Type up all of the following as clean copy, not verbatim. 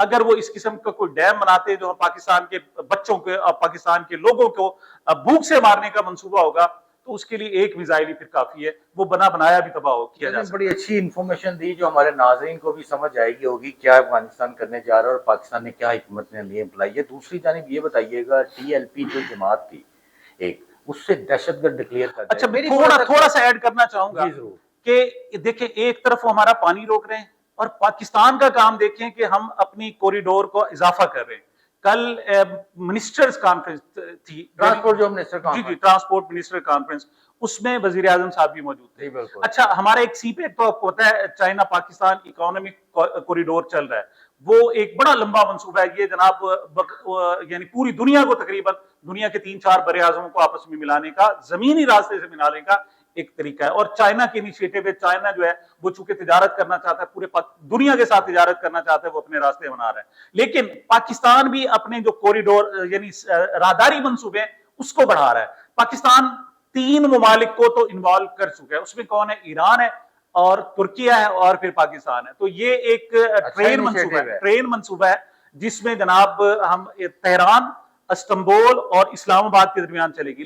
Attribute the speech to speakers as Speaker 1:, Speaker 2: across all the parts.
Speaker 1: اگر وہ اس قسم کا کوئی ڈیم بناتے جو پاکستان کے بچوں کے اور پاکستان کے لوگوں کو بھوک سے مارنے کا منصوبہ ہوگا تو اس کے لیے ایک میزائل ہی پھر کافی ہے، وہ بنا بنایا بھی تباہ کیا جا سکتا ہے۔
Speaker 2: بڑی اچھی انفارمیشن دی جو ہمارے ناظرین کو بھی سمجھ آئے گی ہوگی کیا افغانستان کرنے جا رہا ہے اور پاکستان نے کیا حکمت عملی اپنائی ہے۔ دوسری جانب یہ بتائیے گا ٹی ایل پی جو جماعت تھی ایک، اس سے دہشت گرد ڈکلیئر کر دیا۔
Speaker 1: اچھا میں تھوڑا سا ایڈ کرنا چاہوں گا
Speaker 2: جی ضرور
Speaker 1: کہ دیکھیں ایک طرف وہ ہمارا پانی روک رہے ہیں اور پاکستان کا کام دیکھیں کہ ہم اپنی کوریڈور کو اضافہ کر رہے ہیں۔ کل منسٹرز کانفرنس تھی،
Speaker 2: ٹرانسپورٹ جو minister
Speaker 1: G
Speaker 2: conference
Speaker 1: transport minister conference, اس میں وزیر اعظم صاحب بھی موجود تھے۔
Speaker 2: جی بالکل
Speaker 1: اچھا ہمارا ایک سی پیک تو ہوتا ہے چائنا پاکستان اکانومک کوریڈور چل رہا ہے، وہ ایک بڑا لمبا منصوبہ ہے یہ جناب، یعنی پوری دنیا کو تقریباً دنیا کے 3-4 بر اعظموں کو آپس میں ملانے کا، زمینی راستے سے ملانے کا ایک طریقہ ہے۔ اور چائنا کی انیشیٹو ہے، چائنا جو ہے وہ چونکہ تجارت کرنا چاہتا ہے، پورے دنیا کے ساتھ تجارت کرنا چاہتا ہے، وہ اپنے راستے بنا رہا ہے۔ لیکن پاکستان بھی اپنے جو کوریڈور یعنی راہداری منصوبے ہیں اس کو بڑھا رہا ہے۔ پاکستان 3 ممالک کو تو انوالو کر چکا ہے، اس میں کون ہے؟ ایران ہے اور ترکیہ ہے اور پھر پاکستان ہے۔ تو یہ ایک ٹرین منصوبہ ہے جس میں جناب ہم تہران، استنبول اور اسلام آباد کے درمیان چلے گی۔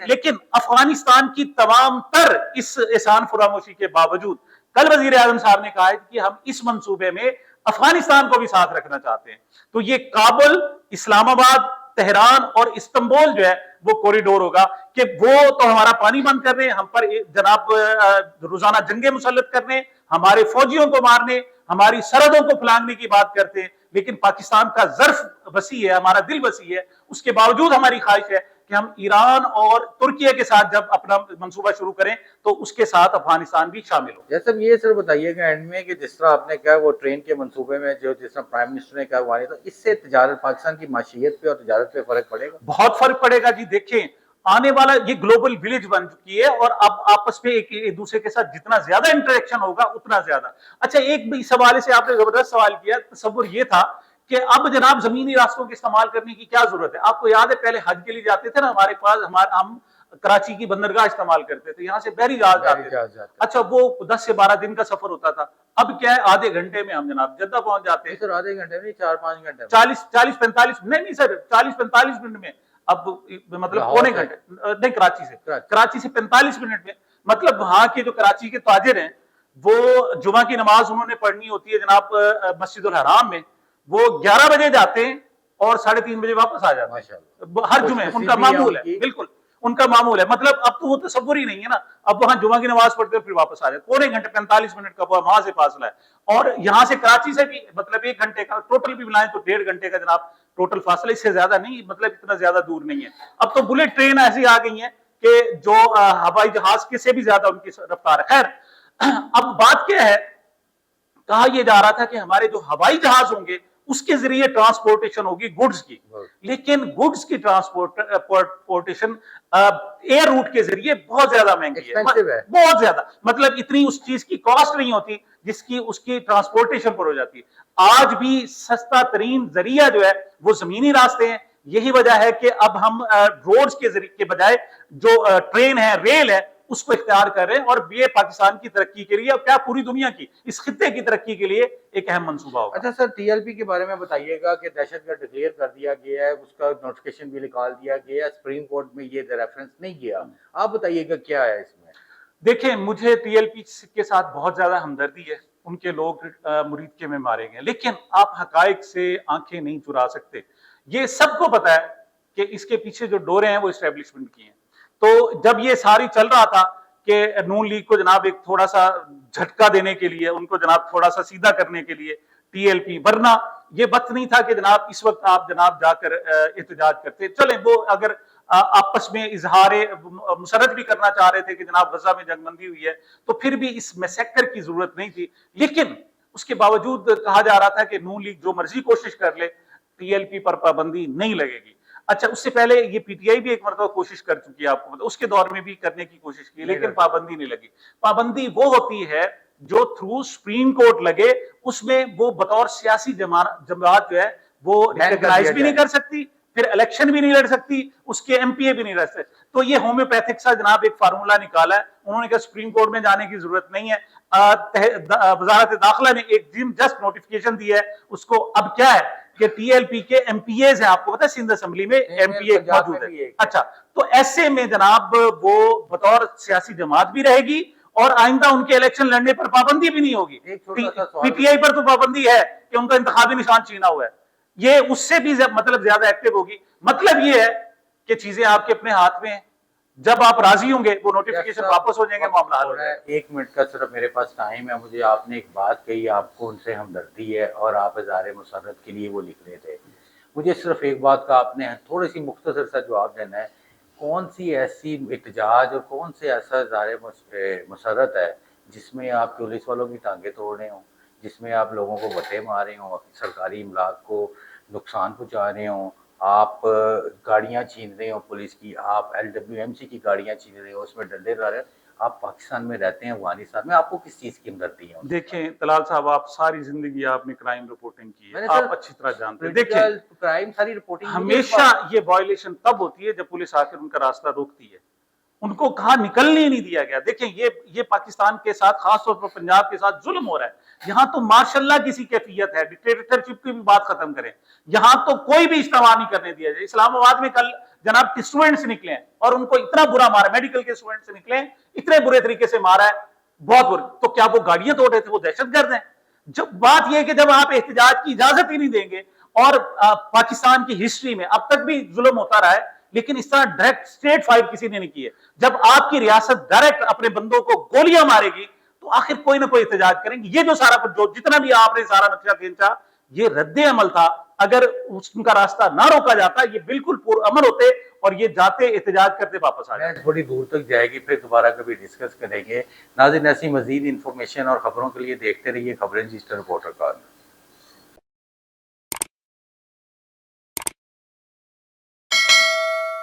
Speaker 1: لیکن افغانستان کی تمام تر اس احسان فراموشی کے باوجود کل وزیر اعظم صاحب نے کہا ہے کہ ہم اس منصوبے میں افغانستان کو بھی ساتھ رکھنا چاہتے ہیں۔ تو یہ کابل، اسلام آباد، تہران اور استنبول جو ہے وہ کوریڈور ہوگا کہ وہ تو ہمارا پانی بند کر رہے ہیں، ہم پر جناب روزانہ جنگیں مسلط کرنے، ہمارے فوجیوں کو مارنے، ہماری سرحدوں کو پھلانگنے کی بات کرتے ہیں۔ لیکن پاکستان کا ظرف وسیع ہے، ہمارا دل وسیع ہے، اس کے باوجود ہماری خواہش ہے کہ ہم ایران اور ترکیہ کے ساتھ جب اپنا منصوبہ شروع کریں تو اس کے ساتھ افغانستان بھی شامل ہو۔
Speaker 2: جیسے یہ سر بتائیے گا اینڈ میں کہ جس طرح آپ نے کہا وہ ٹرین کے منصوبے میں جو جس طرح پرائم منسٹر نے کہا وہ تو اس سے تجارت پاکستان کی معیشت پہ اور تجارت پہ فرق پڑے گا؟
Speaker 1: بہت فرق پڑے گا جی۔ دیکھیں آنے والا یہ گلوبل ولیج بن چکی ہے اور اب آپس میں ایک دوسرے کے ساتھ جتنا زیادہ انٹریکشن ہوگا اتنا زیادہ۔ اچھا ایک بھی اس حوالے سے آپ نے زبردست سوال کیا، تصور یہ تھا کہ اب جناب زمینی راستوں کے استعمال کرنے کی کیا ضرورت ہے؟ آپ کو یاد ہے پہلے حج کے لیے جاتے تھے نا، ہمارے پاس ہم کراچی کی بندرگاہ استعمال کرتے تھے، یہاں سے بحری جہاز جاتے تھے۔ اچھا وہ 10 سے 12 دن کا سفر ہوتا تھا، اب کیا ہے آدھے گھنٹے میں ہم جناب جدہ پہنچ جاتے ہیں۔
Speaker 2: سر آدھے گھنٹے میں 4-5 گھنٹے
Speaker 1: 40-45 نہیں سر 40-45 منٹ میں، اب مطلب پونے گھنٹے نہیں، کراچی سے 45 منٹ میں۔ مطلب وہاں کے جو کراچی کے تاجر ہیں وہ جمعہ کی نماز انہوں نے پڑھنی ہوتی ہے جناب مسجد الحرام میں، وہ 11 بجے جاتے ہیں اور 3:30 بجے واپس آ جاتے ہیں ہر جمعے۔ ان کا معمول ہے، بالکل ان کا معمول ہے۔ مطلب اب تو وہ تصور ہی نہیں ہے نا، اب وہاں جمعہ کی نماز پڑھتے ہیں پھر واپس آ جاتے، پونے گھنٹے 45 منٹ کا وہاں سے فاصلہ ہے۔ اور یہاں سے کراچی سے بھی مطلب 1 گھنٹے کا ٹوٹل بھی ملائیں تو 1.5 گھنٹے کا جناب ٹوٹل فاصلہ، اس سے زیادہ نہیں، مطلب اتنا زیادہ دور نہیں ہے۔ اب تو بلٹ ٹرین ایسی آ گئی ہیں کہ جو ہوائی جہاز کے سے بھی زیادہ ان کی رفتار ہے۔ خیر اب بات کیا ہے، کہا یہ جا رہا تھا کہ ہمارے جو ہوائی جہاز ہوں گے اس کے ذریعے ٹرانسپورٹیشن ہوگی گڈز کی، لیکن گڈز کی ٹرانسپورٹیشن ایئر روٹ کے ذریعے بہت زیادہ مہنگی ہے، بہت زیادہ، مطلب اتنی اس چیز کی کاسٹ نہیں ہوتی جس کی اس کی ٹرانسپورٹیشن پر ہو جاتی ہے۔ آج بھی سستا ترین ذریعہ جو ہے وہ زمینی راستے ہیں۔ یہی وجہ ہے کہ اب ہم روڈز کے ذریعے کے بجائے جو ٹرین ہے، ریل ہے، اس کو اختیار کر رہے ہیں، اور یہ پاکستان کی ترقی کے لیے اور کیا پوری دنیا کی اس خطے کی ترقی کے لیے ایک اہم منصوبہ ہوگا۔
Speaker 2: اچھا سر ٹی ایل پی کے بارے میں بتائیے گا کہ دہشت گرد ڈکلیئر کر دیا گیا ہے، اس کا نوٹیفکیشن بھی نکال دیا گیا ہے، سپریم کورٹ میں یہ ریفرنس نہیں گیا، آپ بتائیے گا کیا ہے اس میں؟
Speaker 1: دیکھیں مجھے ٹی ایل پی کے ساتھ بہت زیادہ ہمدردی ہے، ان کے لوگ مرید کے میں مارے گئے، لیکن آپ حقائق سے آنکھیں نہیں چرا سکتے۔ یہ سب کو پتا ہے کہ اس کے پیچھے جو ڈورے ہیں وہ اسٹیبلشمنٹ کی ہیں۔ تو جب یہ ساری چل رہا تھا کہ نون لیگ کو جناب ایک تھوڑا سا جھٹکا دینے کے لیے، ان کو جناب تھوڑا سا سیدھا کرنے کے لیے ٹی ایل پی، ورنہ یہ بات نہیں تھا کہ جناب اس وقت آپ جناب جا کر احتجاج کرتے۔ چلیں وہ اگر آپس میں اظہار مسرت بھی کرنا چاہ رہے تھے کہ جناب غزہ میں جنگ بندی ہوئی ہے تو پھر بھی اس میسیکر کی ضرورت نہیں تھی، لیکن اس کے باوجود کہا جا رہا تھا کہ نون لیگ جو مرضی کوشش کر لے ٹی ایل پی پر پابندی نہیں لگے گی۔ اچھا اس سے پہلے یہ پی ٹی آئی بھی ایک مرتبہ کوشش کر چکی ہے، آپ کو اس کے دور میں بھی کرنے کی کوشش کی لیکن پابندی نہیں لگی۔ پابندی وہ ہوتی ہے جو تھرو سپریم کورٹ لگے، اس میں وہ بطور سیاسی جماعت جو ہے وہ ریکگنائز بھی نہیں کر سکتی، پھر الیکشن بھی نہیں لڑ سکتی, اس کے ایم پی اے بھی نہیں لڑ سکتے. تو یہ ہومیوپیتھک سا جناب ایک فارمولا نکالا ہے انہوں نے, کہا سپریم کورٹ میں جانے کی ضرورت نہیں ہے. وزارت داخلہ نے ایک جسٹ نوٹیفکیشن دی ہے, اس کو اب کیا ہے کہ ٹی ایل پی کے ایم پی ایز ہیں, آپ کو پتا ہے سندھ اسمبلی میں ایم پی اے موجود ہے. اچھا, تو ایسے میں جناب وہ بطور سیاسی جماعت بھی رہے گی اور آئندہ ان کے الیکشن لڑنے پر پابندی بھی نہیں ہوگی. پی ٹی آئی پر تو پابندی ہے کہ ان کا انتخابی نشان چھینا ہوا ہے, یہ اس سے بھی مطلب زیادہ ایکٹیو ہوگی. مطلب یہ ہے کہ چیزیں آپ کے اپنے ہاتھ میں ہیں, جب آپ راضی ہوں گے وہ نوٹیفکیشن واپس ہو جائیں گے, معاملہ حل ہو جائے گا.
Speaker 2: 1 منٹ کا صرف میرے پاس ٹائم ہے. مجھے آپ نے ایک بات کہی, آپ کو ان سے ہمدردی ہے اور آپ اظہار مسرت کے لیے وہ لکھ رہے تھے. مجھے صرف ایک بات کا آپ نے تھوڑی سی مختصر سا جواب دینا ہے, کون سی ایسی احتجاج اور کون سے ایسا اظہار مسرت ہے جس میں آپ پولیس والوں کی ٹانگیں توڑ رہے ہوں, جس میں آپ لوگوں کو بٹے مار رہے ہوں, سرکاری املاک کو نقصان پہنچا رہے ہوں, آپ گاڑیاں چھین رہے ہوں پولیس کی, آپ ایل ڈبلیو ایم سی کی گاڑیاں چھین رہے ہو, اس میں ڈنڈے لا رہے ہیں, آپ پاکستان میں رہتے ہیں, افغانستان میں, آپ کو کس چیز کی ہمدردی ہے؟
Speaker 1: دیکھیں طلال صاحب, آپ ساری زندگی آپ نے کرائم رپورٹنگ کی ہے, آپ اچھی طرح جانتے ہیں. دیکھیں
Speaker 2: کرائم ساری رپورٹنگ
Speaker 1: ہمیشہ یہ وائلیشن تب ہوتی ہے جب پولیس آ کر ان کا راستہ روکتی ہے, ان کو کہاں نکلنے نہیں دیا گیا. دیکھیں یہ پاکستان کے ساتھ, خاص طور پر پنجاب کے ساتھ ظلم ہو رہا ہے. یہاں تو ماشاء اللہ کسی کیفیت ہے, ڈکٹیٹرشپ کی بھی بات ختم کریں, یہاں تو کوئی بھی اجتماع نہیں کرنے دیا جائے. اسلام آباد میں کل جناب اسٹوڈنٹس نکلے ہیں اور ان کو اتنا برا مارا, میڈیکل کے اسٹوڈنٹس نکلے اتنے برے طریقے سے مارا ہے, بہت برے. تو کیا وہ گاڑیاں توڑ رہے تھے, وہ دہشت گرد ہیں؟ جب بات یہ ہے کہ جب آپ احتجاج کی اجازت ہی نہیں دیں گے, اور پاکستان کی ہسٹری میں اب تک بھی ظلم ہوتا رہا ہے لیکن اس طرح ڈائریکٹ اسٹریٹ فائر کسی نے نہیں کی ہے. جب آپ کی ریاست ڈائریکٹ اپنے بندوں کو گولیاں مارے گی تو آخر کوئی نہ کوئی احتجاج کریں گے. یہ جو سارا جتنا بھی آپ نے سارا نقشہ کھینچا, یہ رد عمل تھا. اگر ان کا راستہ نہ روکا جاتا یہ بالکل پرامن ہوتے اور یہ جاتے احتجاج کرتے واپس آ جاتے.
Speaker 2: تھوڑی دور تک جائے گی, پھر دوبارہ کبھی ڈسکس کریں گے. ناظرین ایسی مزید انفارمیشن اور خبروں کے لیے دیکھتے رہیے خبریں رجسٹر رپورٹر کا.